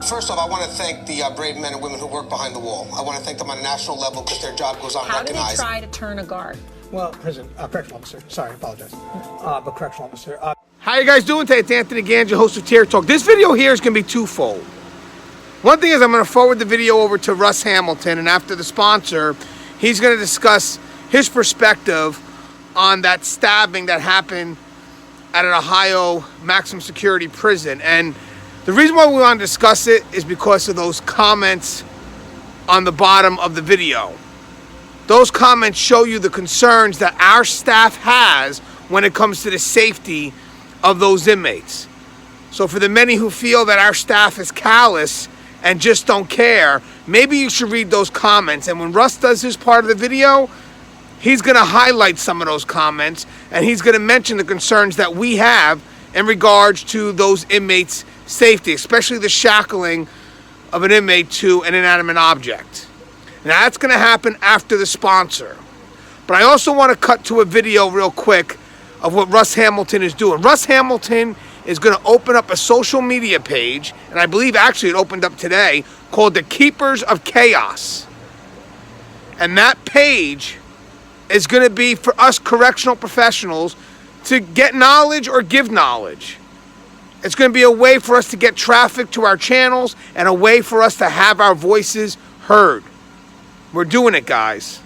First off, I want to thank the brave men and women who work behind the wall. I want to thank them on a national level because their job goes unrecognized. How do they try to turn a guard? Well, correctional officer. Sorry, I apologize. But correctional officer. How you guys doing today? It's Anthony Ganja, host of Tier Talk. This video here is going to be twofold. One thing is I'm going to forward the video over to Russ Hamilton, and after the sponsor, he's going to discuss his perspective on that stabbing that happened at an Ohio maximum security prison. And the reason why we want to discuss it is because of those comments on the bottom of the video. Those comments show you the concerns that our staff has when it comes to the safety of those inmates. So for the many who feel that our staff is callous and just don't care, maybe you should read those comments. And when Russ does his part of the video, he's going to highlight some of those comments, and he's going to mention the concerns that we have in regards to those inmates' safety, especially the shackling of an inmate to an inanimate object. Now that's going to happen after the sponsor. But I also want to cut to a video real quick of what Russ Hamilton is doing. Russ Hamilton is going to open up a social media page, and I believe actually it opened up today, called the Keepers of Chaos. And that page is going to be for us correctional professionals to get knowledge or give knowledge. It's going to be a way for us to get traffic to our channels and a way for us to have our voices heard. We're doing it, guys.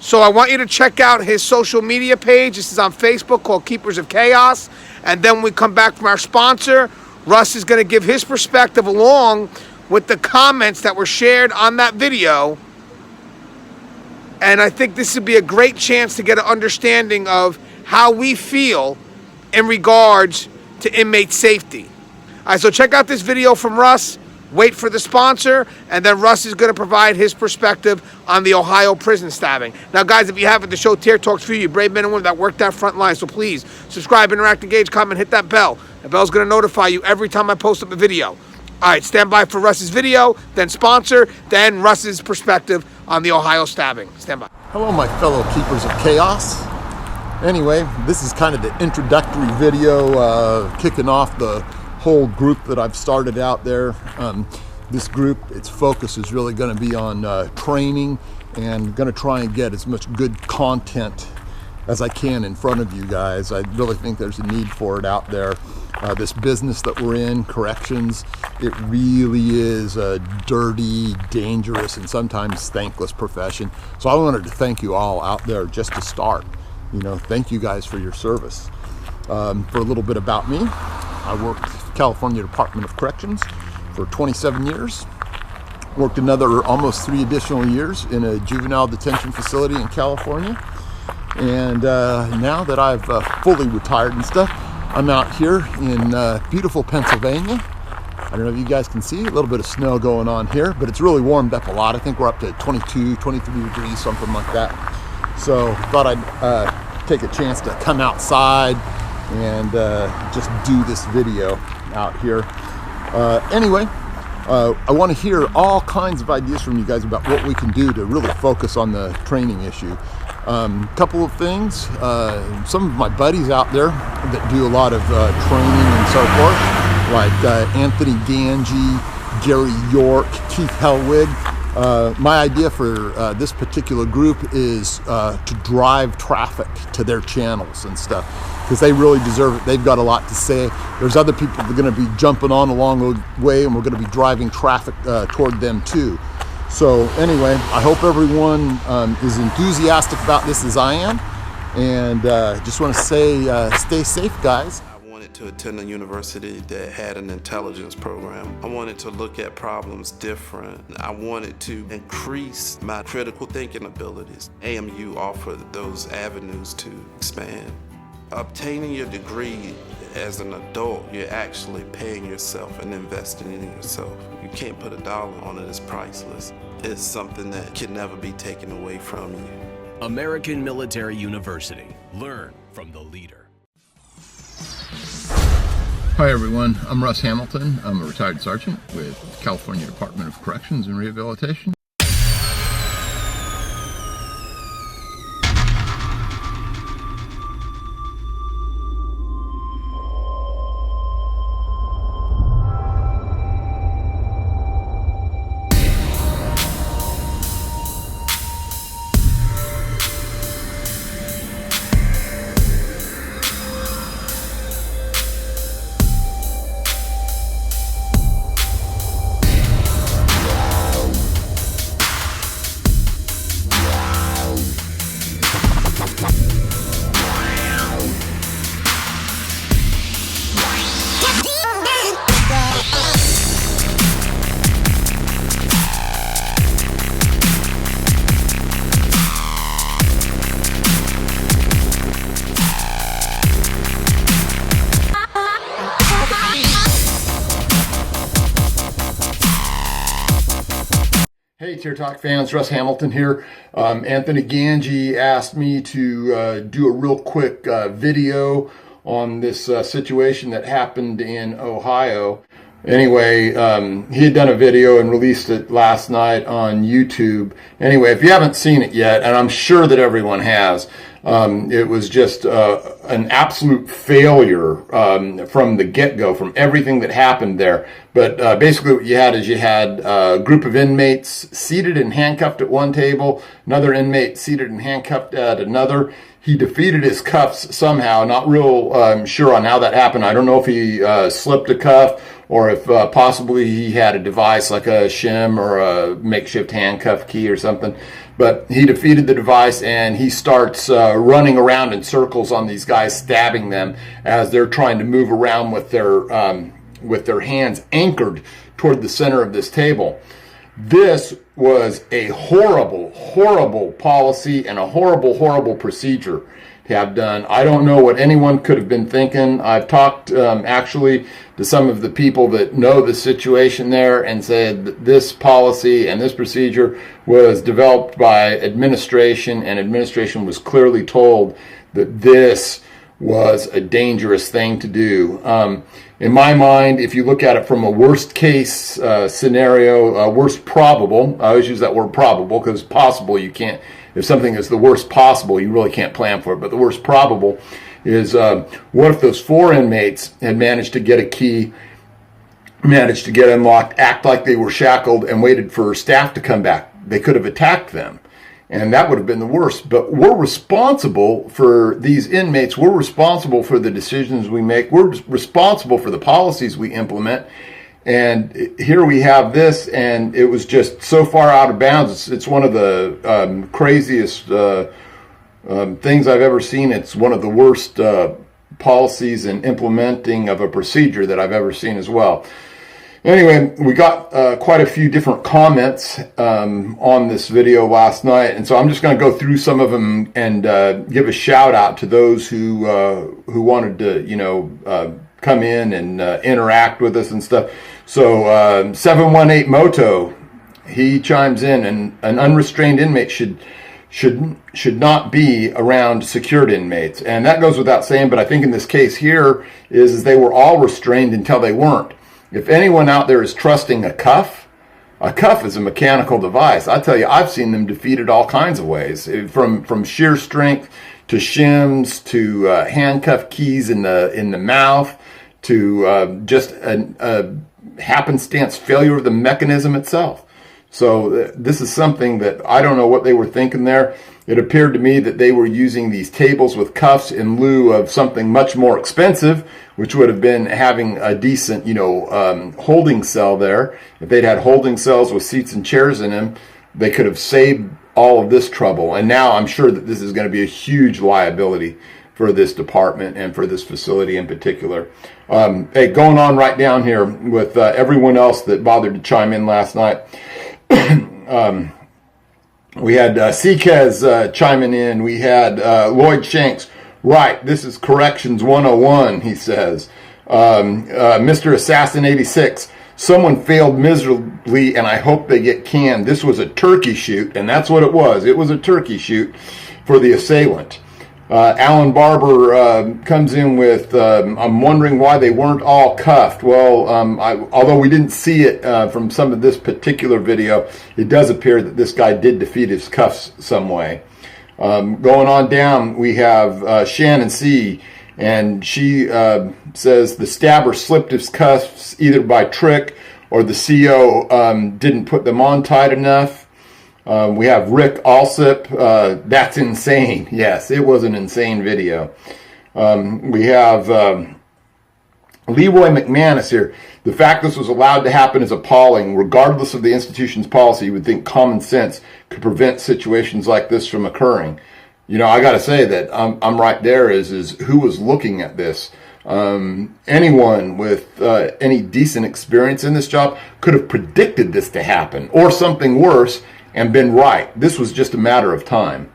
So I want you to check out his social media page. This is on Facebook, called Keepers of Chaos. And then when we come back from our sponsor, Russ is going to give his perspective along with the comments that were shared on that video. And I think this would be a great chance to get an understanding of how we feel in regards to inmate safety. All right, so check out this video from Russ. Wait for the sponsor, and then Russ is going to provide his perspective on the Ohio prison stabbing. Now, guys, if you haven't, the show Tier Talks for you brave men and women that work that front line. So please subscribe, interact, engage, comment, hit that bell. The bell's going to notify you every time I post up a video. All right, stand by for Russ's video, then sponsor, then Russ's perspective on the Ohio stabbing. Stand by. Hello, my fellow Keepers of Chaos. Anyway, this is kind of the introductory video kicking off the whole group that I've started out there. This group, its focus is really going to be on training, and going to try and get as much good content as I can in front of you guys. I really think there's a need for it out there. This business that we're in, corrections, it really is a dirty, dangerous, and sometimes thankless profession. So I wanted to thank you all out there just to start. You know, thank you guys for your service. For a little bit about me, I worked at the California Department of Corrections for 27 years. Worked another almost 3 additional years in a juvenile detention facility in California. And now that I've fully retired and stuff, I'm out here in beautiful Pennsylvania. I don't know if you guys can see a little bit of snow going on here, but it's really warmed up a lot. I think we're up to 22, 23 degrees, something like that. So thought I'd take a chance to come outside and just do this video out here. Anyway, I want to hear all kinds of ideas from you guys about what we can do to really focus on the training issue. Couple of things, some of my buddies out there that do a lot of training and so forth, like Anthony Ganji, Gary York, Keith Hellwig. My idea for this particular group is to drive traffic to their channels and stuff, because they really deserve it. They've got a lot to say. There's other people that are going to be jumping on along the way, and we're going to be driving traffic toward them too. So anyway, I hope everyone is enthusiastic about this as I am, and just want to say stay safe, guys. I wanted to attend a university that had an intelligence program. I wanted to look at problems different. I wanted to increase my critical thinking abilities. AMU offered those avenues to expand. Obtaining your degree as an adult, you're actually paying yourself and investing in yourself. You can't put a dollar on it, it's priceless. It's something that can never be taken away from you. American Military University. Learn from the leader. Hi everyone, I'm Russ Hamilton. I'm a retired sergeant with California Department of Corrections and Rehabilitation. Hey, Tier Talk fans, Russ Hamilton here. Anthony Ganji asked me to do a real quick video on this situation that happened in Ohio. Anyway, he had done a video and released it last night on YouTube. Anyway, if you haven't seen it yet, and I'm sure that everyone has, it was just an absolute failure from the get-go, from everything that happened there. But basically what you had is you had a group of inmates seated and handcuffed at one table, another inmate seated and handcuffed at another. He defeated his cuffs somehow, not real sure on how that happened. I don't know if he slipped a cuff or if possibly he had a device like a shim or a makeshift handcuff key or something. But he defeated the device and he starts running around in circles on these guys, stabbing them as they're trying to move around with their hands anchored toward the center of this table. This was a horrible, horrible policy and a horrible, horrible procedure to have done. I don't know what anyone could have been thinking. I've talked actually to some of the people that know the situation there and said that this policy and this procedure was developed by administration, and administration was clearly told that this was a dangerous thing to do. In my mind, if you look at it from a worst case scenario, worst probable, I always use that word probable because possible you can't, if something is the worst possible, you really can't plan for it. But the worst probable is what if those 4 inmates had managed to get a key, managed to get unlocked, act like they were shackled, and waited for staff to come back? They could have attacked them. And that would have been the worst. But we're responsible for these inmates. We're responsible for the decisions we make. We're responsible for the policies we implement. And here we have this, and it was just so far out of bounds. It's one of the craziest things I've ever seen. It's one of the worst policies and implementing of a procedure that I've ever seen as well. Anyway, we got quite a few different comments on this video last night, and so I'm just going to go through some of them and give a shout out to those who wanted to, come in and interact with us and stuff. So 718 Moto, he chimes in, and an unrestrained inmate should not be around secured inmates, and that goes without saying. But I think in this case here is they were all restrained until they weren't. If anyone out there is trusting a cuff is a mechanical device. I tell you, I've seen them defeated all kinds of ways, from sheer strength to shims to handcuff keys in the mouth to just a happenstance failure of the mechanism itself. So this is something that I don't know what they were thinking there. It appeared to me that they were using these tables with cuffs in lieu of something much more expensive, which would have been having a decent, holding cell there. If they'd had holding cells with seats and chairs in them, they could have saved all of this trouble. And now I'm sure that this is going to be a huge liability for this department and for this facility in particular. Hey, going on right down here with everyone else that bothered to chime in last night. We had Sikez chiming in. We had Lloyd Shanks. Right, this is Corrections 101, he says. Mr. Assassin 86. Someone failed miserably, and I hope they get canned. This was a turkey shoot, and that's what it was. It was a turkey shoot for the assailant. Alan Barber comes in with, I'm wondering why they weren't all cuffed. Well, although we didn't see it from some of this particular video, it does appear that this guy did defeat his cuffs some way. Going on down, we have Shannon C., and she says the stabber slipped his cuffs either by trick or the CO didn't put them on tight enough. We have Rick Alsip. That's insane. Yes, it was an insane video. We have Leroy McManus here. The fact this was allowed to happen is appalling. Regardless of the institution's policy, you would think common sense could prevent situations like this from occurring. I got to say that I'm right there is who was looking at this. Anyone with any decent experience in this job could have predicted this to happen or something worse and been right. This was just a matter of time.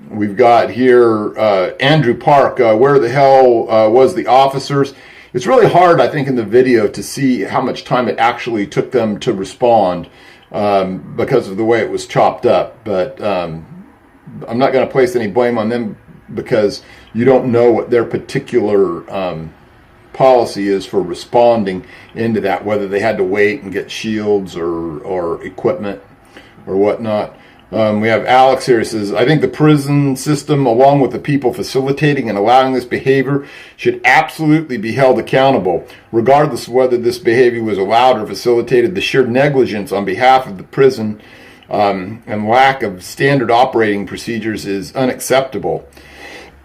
We've got here Andrew Park. Where the hell was the officers? It's really hard, I think, in the video to see how much time it actually took them to respond because of the way it was chopped up. But I'm not going to place any blame on them because you don't know what their particular policy is for responding into that, whether they had to wait and get shields or equipment or whatnot. We have Alex here who says, I think the prison system, along with the people facilitating and allowing this behavior, should absolutely be held accountable, regardless of whether this behavior was allowed or facilitated. The sheer negligence on behalf of the prison and lack of standard operating procedures is unacceptable.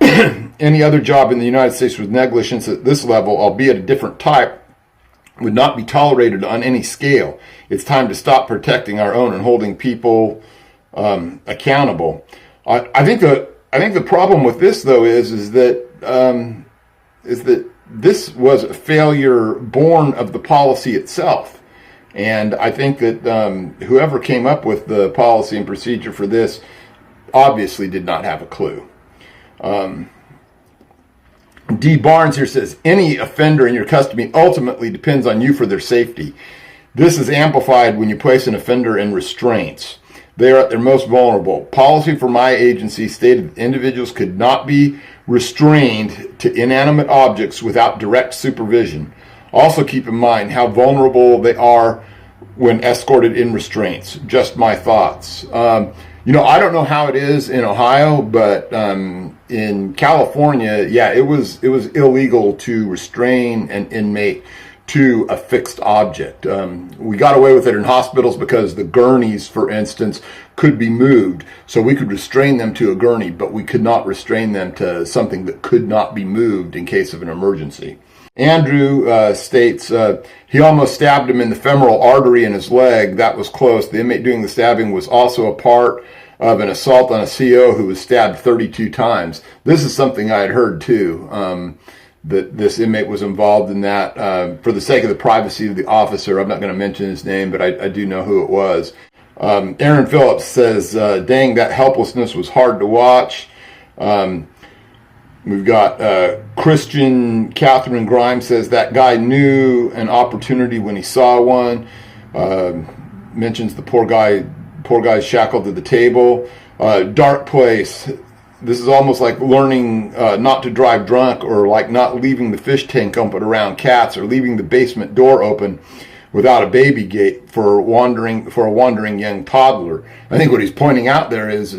Any other job in the United States with negligence at this level, albeit a different type, would not be tolerated on any scale. It's time to stop protecting our own and holding people accountable. I think the problem with this, though, is that this was a failure born of the policy itself, and I think that whoever came up with the policy and procedure for this obviously did not have a clue. D. Barnes here says, any offender in your custody ultimately depends on you for their safety. This is amplified when you place an offender in restraints. They are at their most vulnerable. Policy for my agency stated that individuals could not be restrained to inanimate objects without direct supervision. Also keep in mind how vulnerable they are when escorted in restraints. Just my thoughts. I don't know how it is in Ohio, but in California, yeah, it was illegal to restrain an inmate to a fixed object. We got away with it in hospitals because the gurneys, for instance, could be moved. So we could restrain them to a gurney, but we could not restrain them to something that could not be moved in case of an emergency. Andrew states, he almost stabbed him in the femoral artery in his leg. That was close. The inmate doing the stabbing was also a part of an assault on a CO who was stabbed 32 times. This is something I had heard too, that this inmate was involved in that. For the sake of the privacy of the officer, I'm not going to mention his name, but I do know who it was. Aaron Phillips says, dang, that helplessness was hard to watch. We've got Christian Catherine Grimes says that guy knew an opportunity when he saw one. Mentions the poor guy's shackled to the table. Dark place. This is almost like learning not to drive drunk, or like not leaving the fish tank open around cats, or leaving the basement door open without a baby gate for a wandering young toddler. I think what he's pointing out there is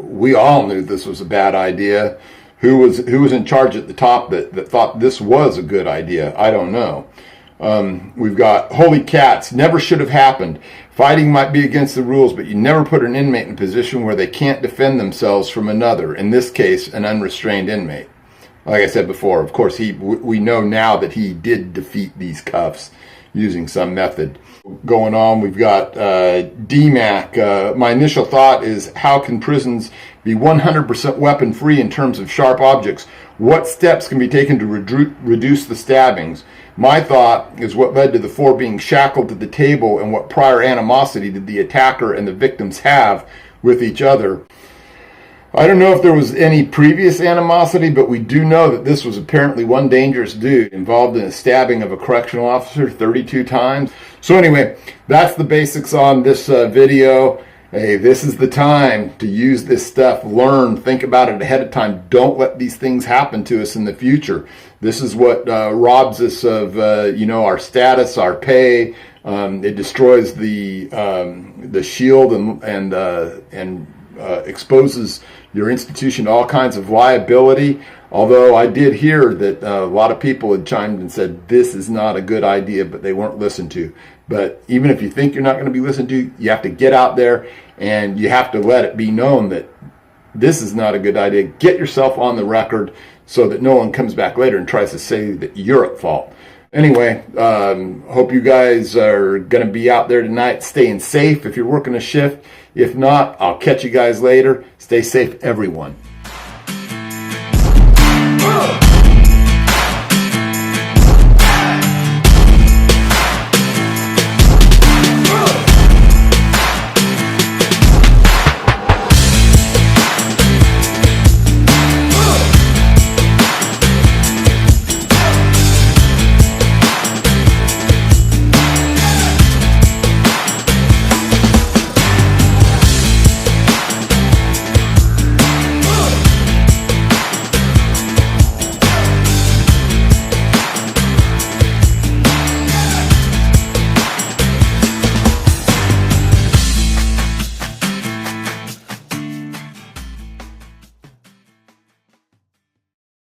we all knew this was a bad idea. Who was in charge at the top that thought this was a good idea? I don't know. We've got holy cats. Never should have happened. Fighting might be against the rules, but you never put an inmate in a position where they can't defend themselves from another. In this case, an unrestrained inmate. Like I said before, of course, we know now that he did defeat these cuffs using some method. Going on, we've got DMAC. My initial thought is, how can prisons be 100% weapon free in terms of sharp objects? What steps can be taken to reduce the stabbings? My thought is what led to the 4 being shackled to the table, and what prior animosity did the attacker and the victims have with each other. I don't know if there was any previous animosity, but we do know that this was apparently one dangerous dude involved in a stabbing of a correctional officer 32 times. So anyway, that's the basics on this video. Hey, this is the time to use this stuff. Learn, think about it ahead of time. Don't let these things happen to us in the future. This is what robs us of, our status, our pay. It destroys the shield and exposes your institution to all kinds of liability. Although I did hear that a lot of people had chimed and said this is not a good idea, but they weren't listened to. But even if you think you're not going to be listened to, you have to get out there and you have to let it be known that this is not a good idea. Get yourself on the record so that no one comes back later and tries to say that you're at fault. Anyway, hope you guys are going to be out there tonight staying safe if you're working a shift. If not, I'll catch you guys later. Stay safe, everyone.